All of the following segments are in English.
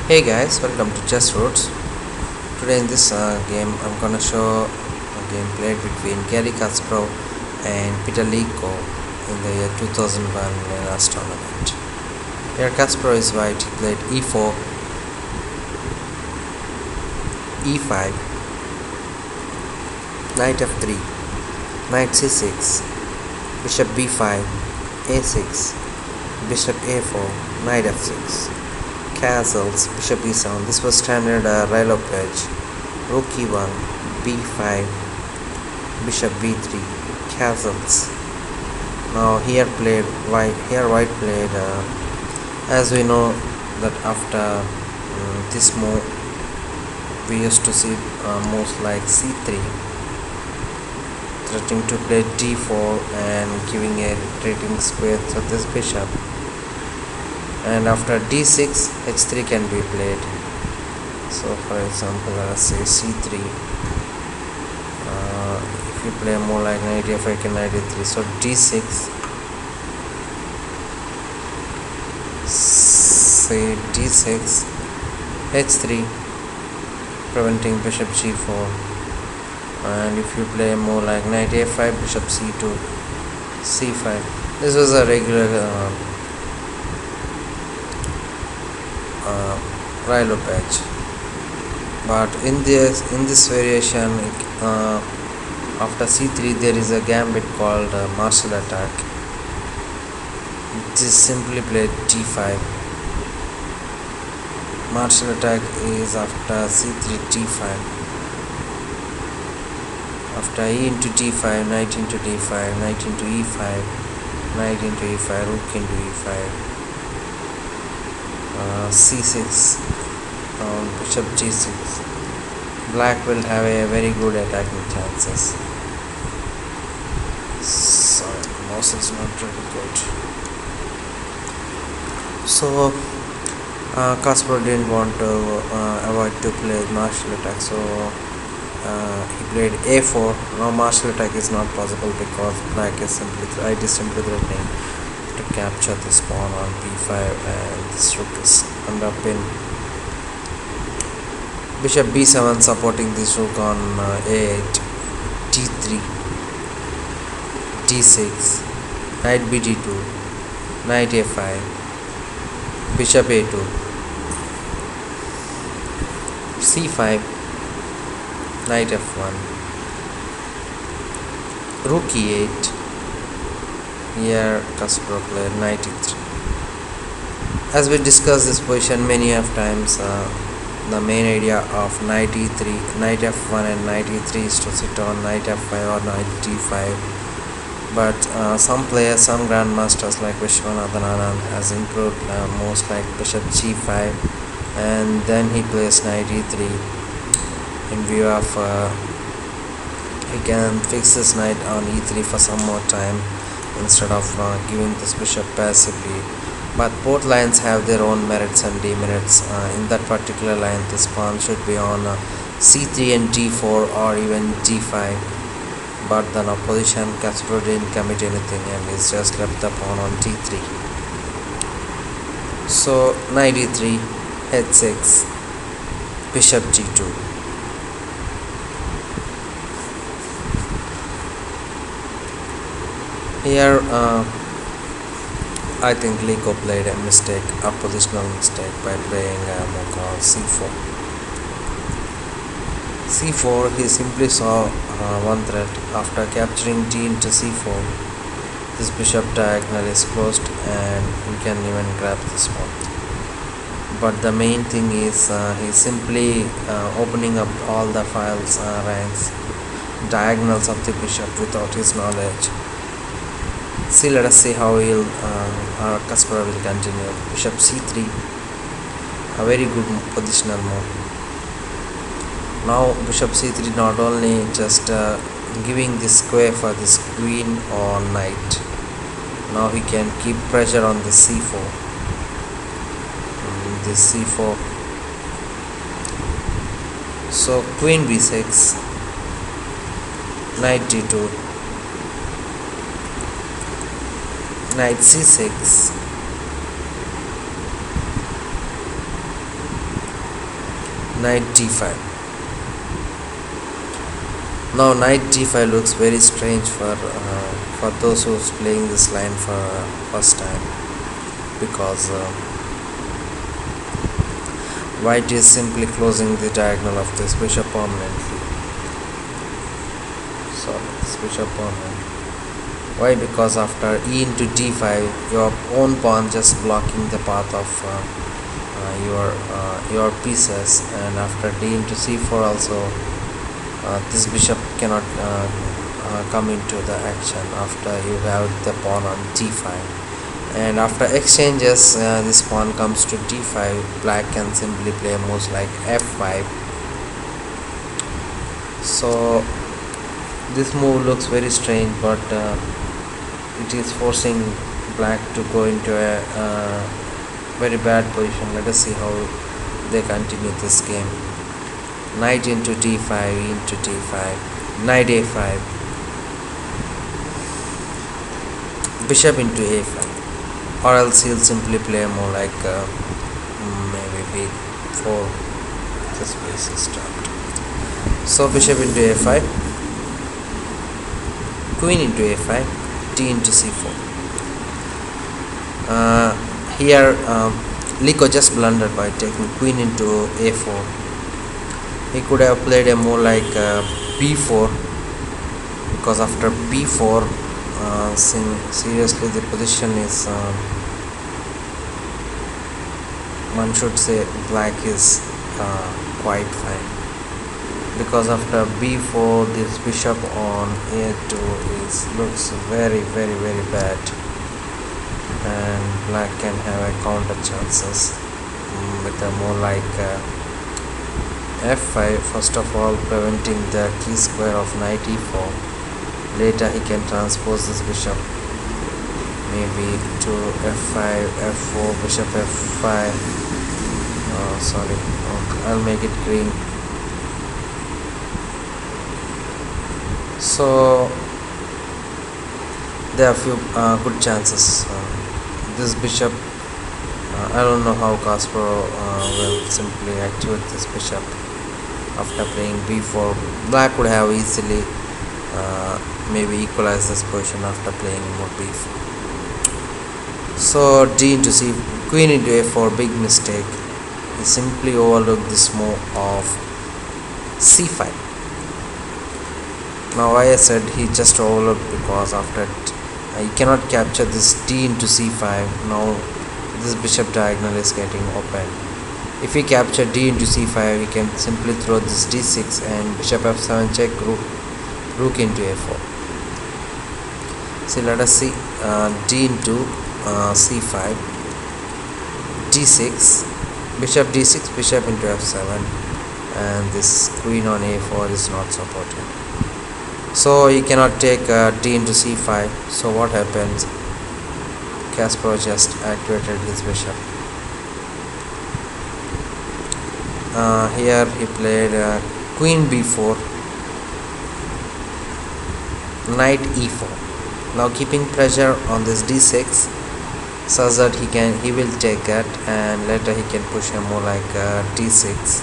Hey guys, welcome to Chess Roots. Today in this game, I'm gonna show a game played between Gary Kasparov and Peter Leko in the year 2001 linares tournament. Here Kasparov is white. He played e4, e5, knight f3, knight c6, bishop b5, a6, bishop a4, knight f6. Castles, bishop e7. This was standard Rilo pledge. Rook e1, b5, bishop b3, castles. Now here played white. Here white played. As we know that after this move, we used to see moves like c3, threatening to play d4 and giving a retreating square to this bishop. And after d6, h3 can be played. So for example, let us say c3. If you play more like knight f5 can knight e3, so d6, say d6, h3, preventing bishop g4. And if you play more like knight a5, bishop c2, c5. This was a regular Rilo patch, but in this variation, after c3 there is a gambit called martial attack. This is simply played d5. Martial attack is after c3 d5. After e into d5, knight into d5, knight into e5, knight into e5, rook into e5. c6, bishop g6. Black will have a very good attacking chances. Sorry, mouse is not really good. So Kasparov didn't want to avoid to play martial attack, so he played a4. Now martial attack is not possible because black is simply threatening to capture this pawn on b5, and this rook is under pin. Bishop b7 supporting this rook on a8, d3, d6, knight bd2, knight a5, bishop a2, c5, knight f1, rook e8. Here Kasparov played knight e3. As we discussed this position many of times, the main idea of knight e3, knight f1 and knight e3 is to sit on knight f5 or knight d5. But some players, some grandmasters like Vishwanathan Anand has improved most like bishop g5, and then he plays knight e3 in view of he can fix this knight on e3 for some more time instead of giving this bishop passively. But both lines have their own merits and demerits. In that particular line, this pawn should be on c3 and d4 or even d5. But the opposition, Kasparov didn't commit anything and he's just left the pawn on d3. So knight e3, h6, bishop g2. Here I think Leko played a mistake, a positional mistake, by playing a move called c4. c4, he simply saw one threat. After capturing d into c4, this bishop diagonal is closed and you can even grab this one. But the main thing is he's simply opening up all the files, ranks, diagonals of the bishop without his knowledge. See, let us see how Kasparov will continue. Bishop c3, a very good positional move. Now bishop c3 not only just giving this square for this queen or knight. Now he can keep pressure on this c4. This c4. So queen b6, knight d2, knight c6, knight d5. Now knight d5 looks very strange for those who's playing this line for first time, because white is simply closing the diagonal of this bishop permanently. Sorry, this bishop permanent. Why? Because after e into d5, your own pawn just blocking the path of your pieces, and after d into c4 also, this bishop cannot come into the action after you have the pawn on d5. And after exchanges, this pawn comes to d5. Black can simply play moves like f5. So this move looks very strange, but it is forcing black to go into a very bad position. Let us see how they continue this game. Knight into d5, into d5, knight a5, bishop into a5, or else he'll simply play more like maybe b4. This piece is stopped. So bishop into a5, queen into a5, d into c4. Here leko just blundered by taking queen into a4. He could have played a more like b4, because after b4, seriously the position is, one should say, black is quite fine, because after b4 this bishop on a2 looks very bad, and black can have a counter chances with a more like f5. First of all, preventing the key square of knight e4. Later he can transpose this bishop maybe to f5, f4, bishop f5. Sorry, okay, I'll make it green. So there are few good chances. This bishop, I don't know how Kasparov will simply activate this bishop after playing b4. Black would have easily maybe equalized this position after playing more b4. So d into c, queen into a4, big mistake. He simply overlooked this move of c5. Now why I said he just overlooked, because after he cannot capture this d into c5. Now this bishop diagonal is getting open. If he capture d into c5, he can simply throw this d6 and bishop f7 check, rook into a4. See, let us see d into c5, d6, bishop d6, bishop into f7, and this queen on a4 is not supported. So he cannot take d into c5. So what happens? Kasparov just activated his bishop. Here he played queen b4, knight e4. Now keeping pressure on this d6, such that he will take that, and later he can push him more like d6.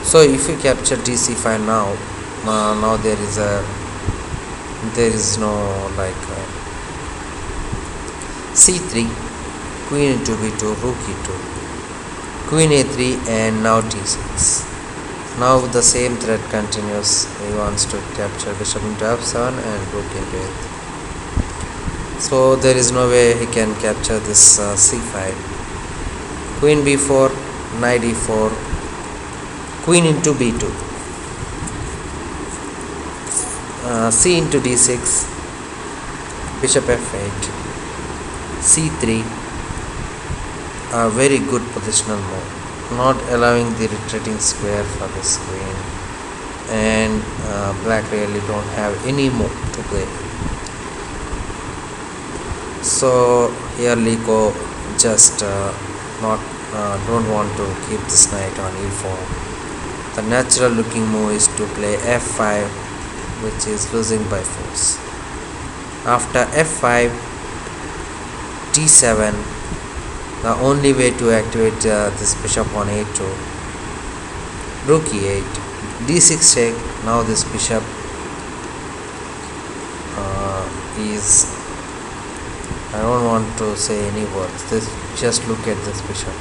So if you capture dc5 now, now there is no like c3, queen into b2, rook e2, queen a3, and now d6. Now the same thread continues. He wants to capture bishop into f7 and rook into a3. So there is no way he can capture this c5. Queen b4, knight e4, queen into b2, c into d6, bishop f8, c3, a very good positional move, not allowing the retreating square for this queen, and black really don't have any move to play. So here leko just don't want to keep this knight on e4. The natural looking move is to play f5, which is losing by force. After f5, d7. The only way to activate this bishop on a2. Rook e8, d6 check. Now this bishop is, I don't want to say any words. Just look at this bishop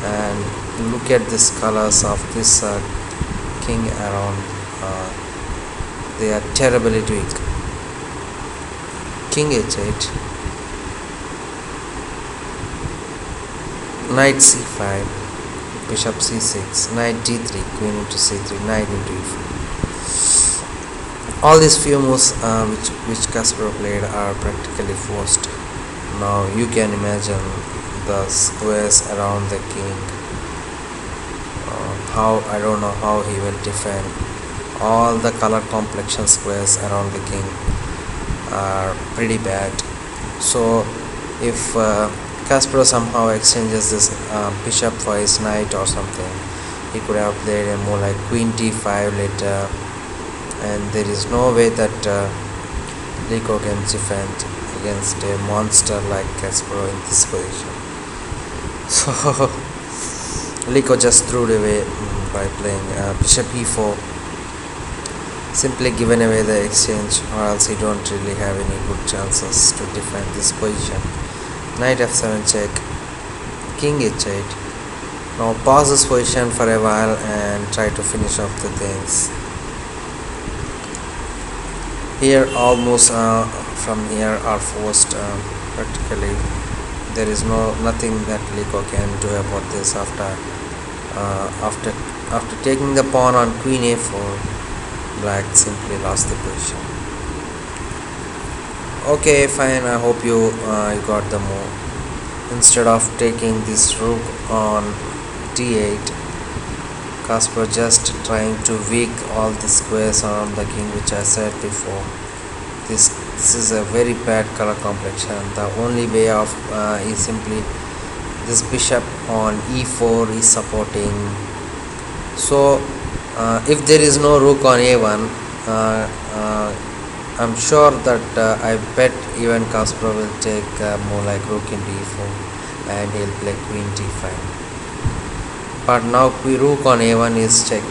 and look at this colors of this king around. They are terribly weak. King h8, knight c5, bishop c6, knight d3, queen into c3, knight into e4. All these few moves which Kasparov played are practically forced. Now you can imagine the squares around the king. How I don't know how he will defend. All the color complexion squares around the king are pretty bad. So if Kasparov somehow exchanges this bishop for his knight or something, he could have played a more like queen d5 later, and there is no way that leko can defend against a monster like Kasparov in this position. So leko just threw it away by playing bishop e4, simply given away the exchange, or else he don't really have any good chances to defend this position. Knight f7 check, king h8. Now pause this position for a while and try to finish off the things. Here all moves from here are forced. Practically there is nothing that leko can do about this. After taking the pawn on queen a4, black simply lost the position. Okay, fine, I hope you got the move. Instead of taking this rook on d8, Kasparov just trying to weak all the squares around the king, which I said before. This is a very bad color complexion. The only way of is simply this bishop on e4 is supporting. So if there is no rook on a1, I'm sure that I bet even Kasparov will take more like rook into e4 and he'll play queen d5. But now rook on a1 is check.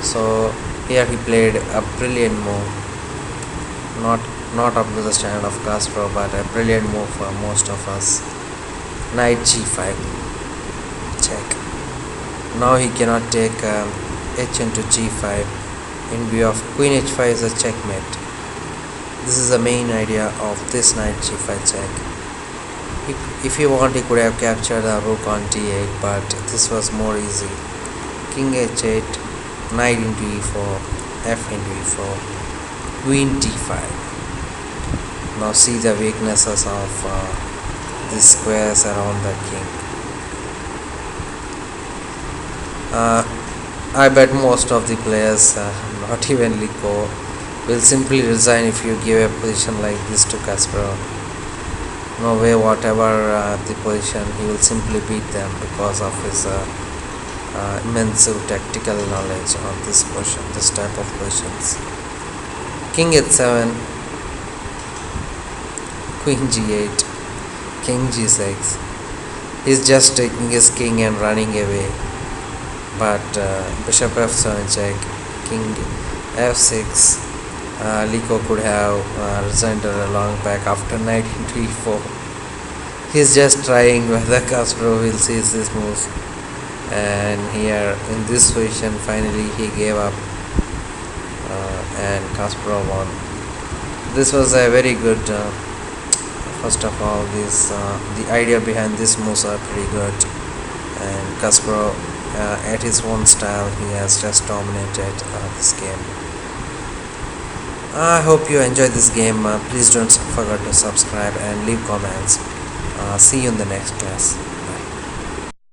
So here he played a brilliant move. Not up to the standard of Kasparov, but a brilliant move for most of us. Knight g5 check. Now he cannot take h into g5. In view of queen h5 is a checkmate. This is the main idea of this knight g5 check. If he want, he could have captured the rook on d8, but this was more easy. King h8, knight into e4, f into e4, queen d5. Now see the weaknesses of these squares around the king. I bet most of the players, not even leko, will simply resign if you give a position like this to Kasparov. No way, whatever the position, he will simply beat them because of his immense tactical knowledge on this position, this type of positions. King h7, queen g8, king g6. He's just taking his king and running away. But bishop f7 check, king f6. Leko could have resigned a long back after knight into e4. He's just trying whether Kasparov will seize this move, and here in this position finally he gave up and Kasparov won. This was a very good first of all, the idea behind this moves are pretty good, and Kasparov at his own style he has just dominated this game. I hope you enjoyed this game. Please don't forget to subscribe and leave comments. See you in the next class.